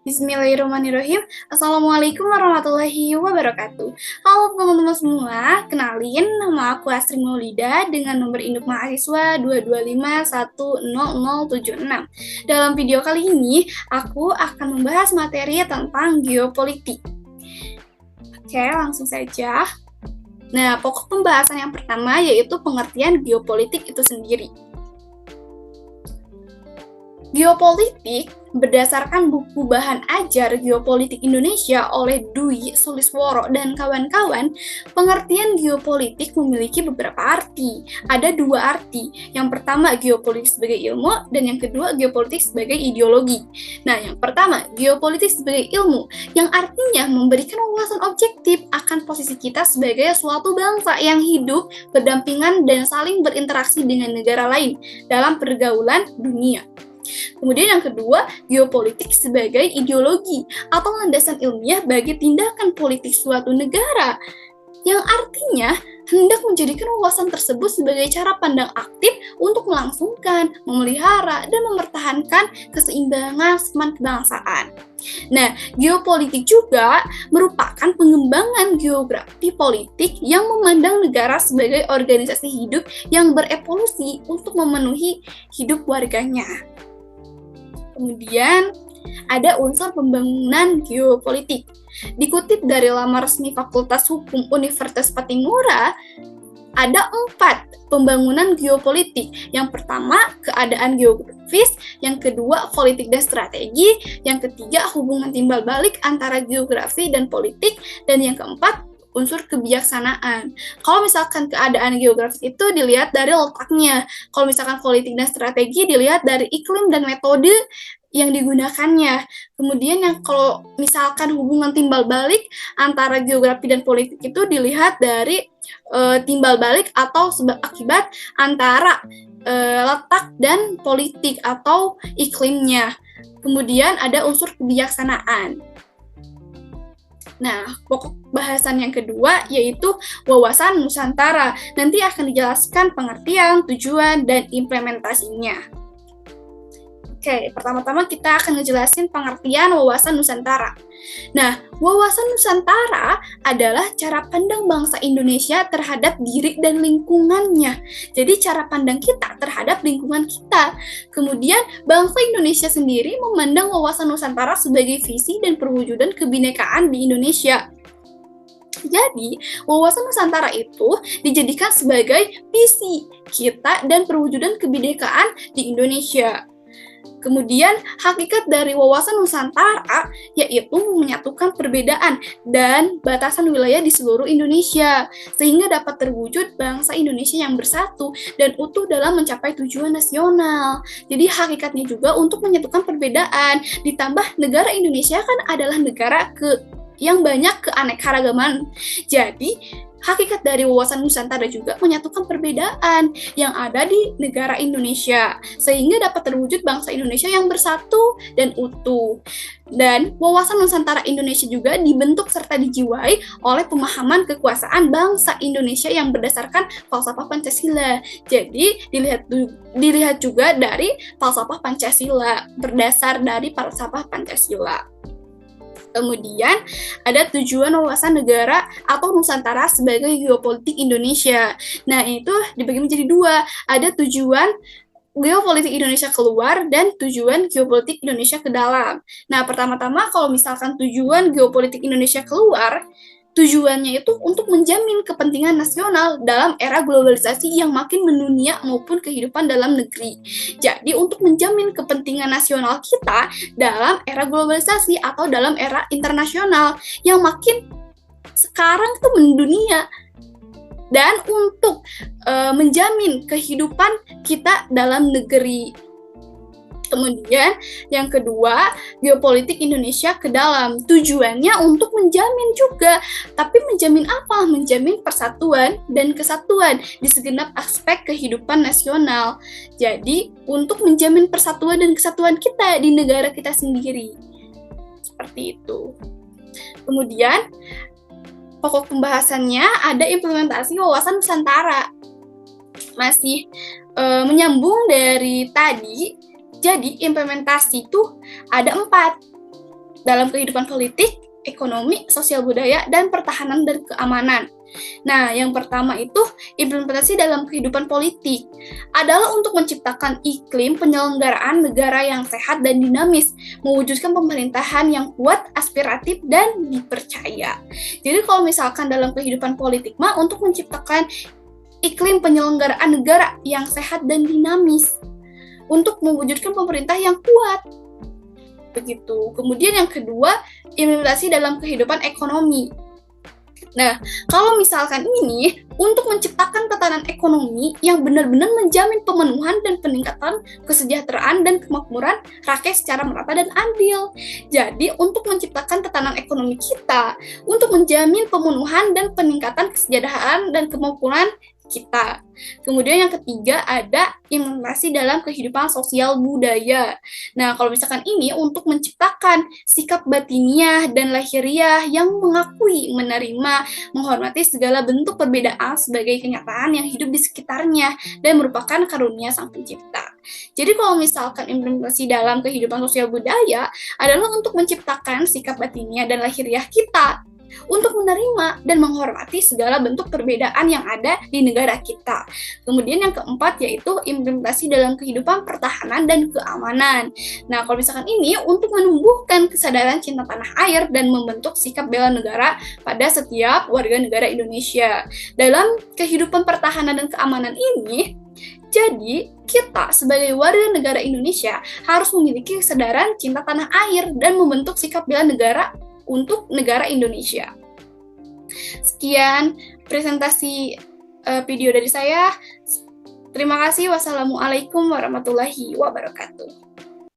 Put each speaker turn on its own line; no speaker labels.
Bismillahirrahmanirrahim. Assalamualaikum warahmatullahi wabarakatuh. Halo teman-teman semua, kenalin nama aku Astri Maulida dengan nomor induk mahasiswa 225100076. Dalam video kali ini, aku akan membahas materi tentang geopolitik. Oke, langsung saja. Nah, pokok pembahasan yang pertama yaitu pengertian geopolitik itu sendiri. Geopolitik berdasarkan buku bahan ajar Geopolitik Indonesia oleh Dwi Sulisworo dan kawan-kawan, pengertian geopolitik memiliki beberapa arti. Ada dua arti. Yang pertama, geopolitik sebagai ilmu, dan yang kedua, geopolitik sebagai ideologi. Nah, yang pertama, geopolitik sebagai ilmu, yang artinya memberikan wawasan objektif akan posisi kita sebagai suatu bangsa yang hidup, berdampingan, dan saling berinteraksi dengan negara lain dalam pergaulan dunia. Kemudian yang kedua, geopolitik sebagai ideologi atau landasan ilmiah bagi tindakan politik suatu negara, yang artinya hendak menjadikan wawasan tersebut sebagai cara pandang aktif untuk melangsungkan, memelihara, dan mempertahankan keseimbangan seman kebangsaan. Nah, geopolitik juga merupakan pengembangan geografi politik yang memandang negara sebagai organisasi hidup yang berevolusi untuk memenuhi hidup warganya. Kemudian ada unsur pembangunan geopolitik. Dikutip dari laman resmi Fakultas Hukum Universitas Patimura, ada 4 pembangunan geopolitik. Yang pertama, keadaan geografis, yang kedua, politik dan strategi, yang ketiga, hubungan timbal balik antara geografi dan politik, dan yang keempat, unsur kebijaksanaan. Kalau misalkan keadaan geografis itu dilihat dari letaknya, kalau misalkan politik dan strategi dilihat dari iklim dan metode yang digunakannya. Kemudian yang kalau misalkan hubungan timbal balik antara geografi dan politik itu dilihat dari timbal balik atau sebab akibat antara letak dan politik atau iklimnya. Kemudian ada unsur kebijaksanaan. Nah, pokok bahasan yang kedua yaitu wawasan Nusantara. Nanti akan dijelaskan pengertian, tujuan, dan implementasinya. Oke, pertama-tama kita akan ngejelasin pengertian wawasan Nusantara. Nah, wawasan Nusantara adalah cara pandang bangsa Indonesia terhadap diri dan lingkungannya. Jadi cara pandang kita terhadap lingkungan kita. Kemudian bangsa Indonesia sendiri memandang wawasan Nusantara sebagai visi dan perwujudan kebinekaan di Indonesia. Jadi, wawasan Nusantara itu dijadikan sebagai visi kita dan perwujudan kebinekaan di Indonesia. Kemudian, hakikat dari wawasan Nusantara yaitu menyatukan perbedaan dan batasan wilayah di seluruh Indonesia, sehingga dapat terwujud bangsa Indonesia yang bersatu dan utuh dalam mencapai tujuan nasional. Jadi, hakikatnya juga untuk menyatukan perbedaan, ditambah negara Indonesia kan adalah negara yang banyak keanekaragaman. Jadi, hakikat dari wawasan Nusantara juga menyatukan perbedaan yang ada di negara Indonesia, sehingga dapat terwujud bangsa Indonesia yang bersatu dan utuh. Dan wawasan Nusantara Indonesia juga dibentuk serta dijiwai oleh pemahaman kekuasaan bangsa Indonesia yang berdasarkan falsafah Pancasila. Jadi, dilihat juga dari falsafah Pancasila, berdasar dari falsafah Pancasila. Kemudian ada tujuan wawasan negara atau Nusantara sebagai geopolitik Indonesia. Nah, itu dibagi menjadi 2. Ada tujuan geopolitik Indonesia keluar dan tujuan geopolitik Indonesia ke dalam. Nah, pertama-tama kalau misalkan tujuan geopolitik Indonesia keluar, tujuannya itu untuk menjamin kepentingan nasional dalam era globalisasi yang makin mendunia maupun kehidupan dalam negeri. Jadi, untuk menjamin kepentingan nasional kita dalam era globalisasi atau dalam era internasional yang makin sekarang itu mendunia. Dan untuk menjamin kehidupan kita dalam negeri. Kemudian yang kedua, geopolitik Indonesia ke dalam. Tujuannya untuk menjamin juga. Tapi menjamin apa? Menjamin persatuan dan kesatuan di segenap aspek kehidupan nasional. Jadi, untuk menjamin persatuan dan kesatuan kita di negara kita sendiri. Seperti itu. Kemudian, pokok pembahasannya ada implementasi wawasan Nusantara. Masih menyambung dari tadi. Jadi implementasi itu ada 4. dalam kehidupan politik, ekonomi, sosial budaya, dan pertahanan dan keamanan. Nah, yang pertama itu implementasi dalam kehidupan politik adalah untuk menciptakan iklim penyelenggaraan negara yang sehat dan dinamis, mewujudkan pemerintahan yang kuat, aspiratif, dan dipercaya. Jadi kalau misalkan dalam kehidupan politik mah untuk menciptakan iklim penyelenggaraan negara yang sehat dan dinamis, untuk mewujudkan pemerintah yang kuat. Begitu. Kemudian yang kedua, implementasi dalam kehidupan ekonomi. Nah, kalau misalkan ini untuk menciptakan tatanan ekonomi yang benar-benar menjamin pemenuhan dan peningkatan kesejahteraan dan kemakmuran rakyat secara merata dan adil. Jadi, untuk menciptakan tatanan ekonomi kita, untuk menjamin pemenuhan dan peningkatan kesejahteraan dan kemakmuran kita. Kemudian yang ketiga ada implementasi dalam kehidupan sosial budaya. Nah, kalau misalkan ini untuk menciptakan sikap batiniah dan lahiriah yang mengakui, menerima, menghormati segala bentuk perbedaan sebagai kenyataan yang hidup di sekitarnya dan merupakan karunia Sang Pencipta. Jadi kalau misalkan implementasi dalam kehidupan sosial budaya adalah untuk menciptakan sikap batiniah dan lahiriah kita untuk menerima dan menghormati segala bentuk perbedaan yang ada di negara kita. Kemudian yang keempat yaitu implementasi dalam kehidupan pertahanan dan keamanan. Nah, kalau misalkan ini untuk menumbuhkan kesadaran cinta tanah air dan membentuk sikap bela negara pada setiap warga negara Indonesia. Dalam kehidupan pertahanan dan keamanan ini, jadi, kita sebagai warga negara Indonesia harus memiliki kesadaran cinta tanah air dan membentuk sikap bela negara untuk negara Indonesia. Sekian presentasi video dari saya. Terima kasih. Wassalamualaikum warahmatullahi wabarakatuh.